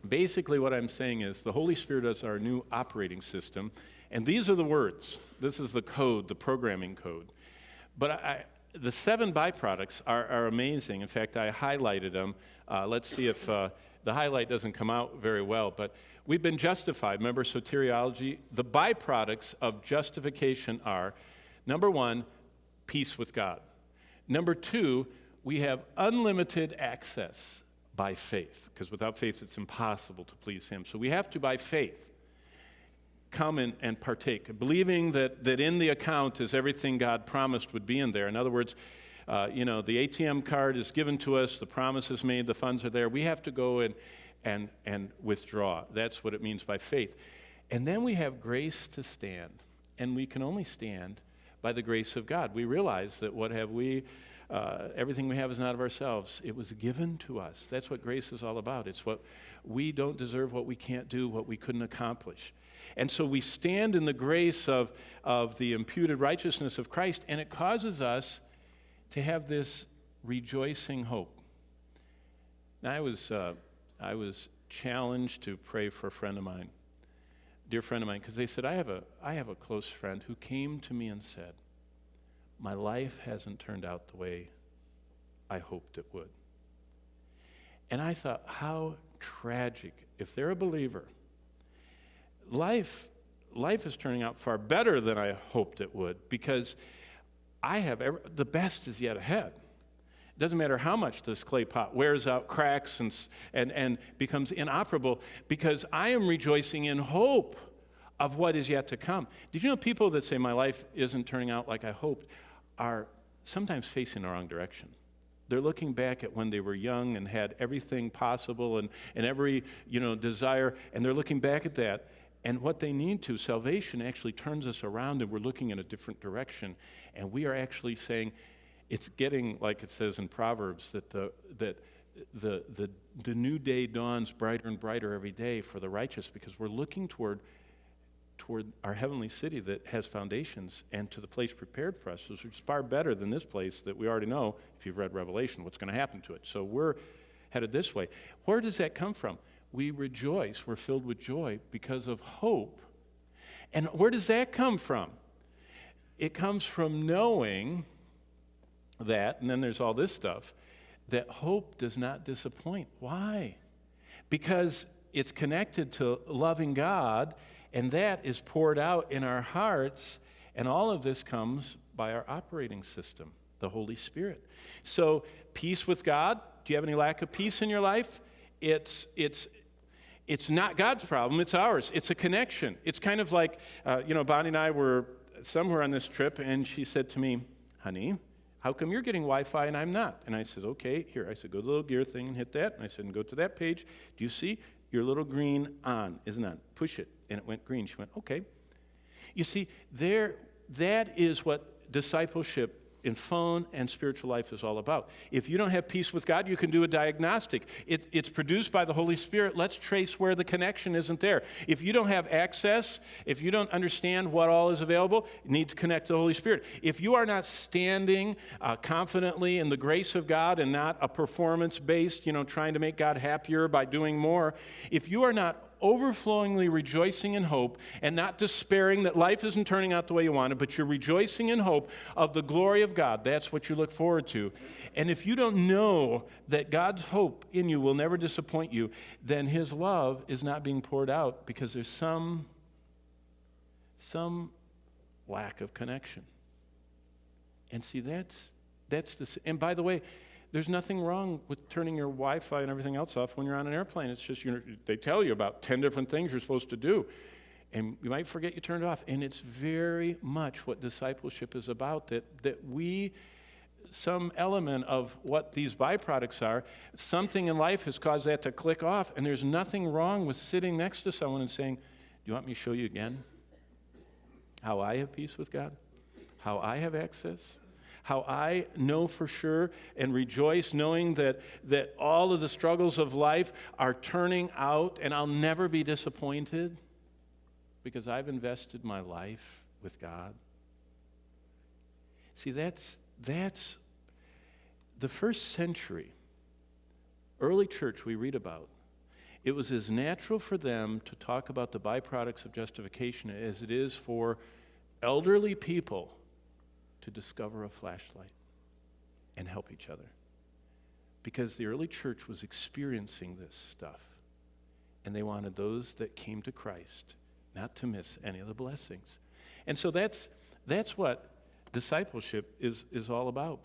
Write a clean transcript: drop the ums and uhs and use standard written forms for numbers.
Basically, what I'm saying is the Holy Spirit is our new operating system, and these are the words. This is the code, the programming code. But the 7 byproducts are amazing. In fact, I highlighted them. Let's see if the highlight doesn't come out very well. But we've been justified. Remember soteriology? The byproducts of justification are, number 1, peace with God. Number 2, we have unlimited access by faith, because without faith it's impossible to please Him. So we have to, by faith, come and partake, believing that in the account is everything God promised would be in there. In other words, the ATM card is given to us, the promise is made, the funds are there. We have to go and withdraw. That's what it means by faith. And then we have grace to stand, and we can only stand by the grace of God. We realize that everything we have is not of ourselves. It was given to us. That's what grace is all about. It's what we don't deserve, what we can't do, what we couldn't accomplish. And so we stand in the grace of the imputed righteousness of Christ, and it causes us to have this rejoicing hope. Now, I was challenged to pray for a friend of mine, dear friend of mine, because they said, I have a close friend who came to me and said, my life hasn't turned out the way I hoped it would. And I thought, how tragic. If they're a believer, life is turning out far better than I hoped it would, because the best is yet ahead. It doesn't matter how much this clay pot wears out, cracks, and becomes inoperable, because I am rejoicing in hope of what is yet to come. Did you know people that say my life isn't turning out like I hoped are sometimes facing the wrong direction? They're looking back at when they were young and had everything possible and every desire, and they're looking back at that. And what they need to, salvation actually turns us around, and we're looking in a different direction. And we are actually saying, it's getting, like it says in Proverbs, that the new day dawns brighter and brighter every day for the righteous, because we're looking toward our heavenly city that has foundations and to the place prepared for us, which is far better than this place that we already know, if you've read Revelation, what's going to happen to it. So we're headed this way. Where does that come from? We rejoice. We're filled with joy because of hope. And where does that come from? It comes from knowing that, and then there's all this stuff, that hope does not disappoint. Why? Because it's connected to loving God, and that is poured out in our hearts, and all of this comes by our operating system, the Holy Spirit. So, peace with God. Do you have any lack of peace in your life? It's not God's problem, it's ours. It's a connection. It's kind of like, Bonnie and I were somewhere on this trip, and she said to me, honey, how come you're getting Wi-Fi and I'm not? And I said, okay, here. I said, go to the little gear thing and hit that. And I said, and go to that page. Do you see your little green on isn't on? Push it. And it went green. She went, okay. You see, that is what discipleship in phone and spiritual life is all about. If you don't have peace with God, you can do a diagnostic. It's produced by the Holy Spirit. Let's trace where the connection isn't there. If you don't have access, if you don't understand what all is available, you need to connect to the Holy Spirit. If you are not standing confidently in the grace of God and not a performance-based, trying to make God happier by doing more, if you are not overflowingly rejoicing in hope and not despairing that life isn't turning out the way you wanted, but you're rejoicing in hope of the glory of God. That's what you look forward to. And if you don't know that God's hope in you will never disappoint you, then His love is not being poured out because there's some lack of connection. And see, that's the. And by the way, there's nothing wrong with turning your Wi-Fi and everything else off when you're on an airplane. It's just, they tell you about 10 different things you're supposed to do. And you might forget you turned it off. And it's very much what discipleship is about, that we, some element of what these byproducts are, something in life has caused that to click off. And there's nothing wrong with sitting next to someone and saying, do you want me to show you again how I have peace with God? How I have access? How I know for sure and rejoice knowing that all of the struggles of life are turning out and I'll never be disappointed because I've invested my life with God. See, that's the first century, early church we read about, it was as natural for them to talk about the byproducts of justification as it is for elderly people to discover a flashlight and help each other. Because the early church was experiencing this stuff, and they wanted those that came to Christ not to miss any of the blessings. And so that's what discipleship is all about.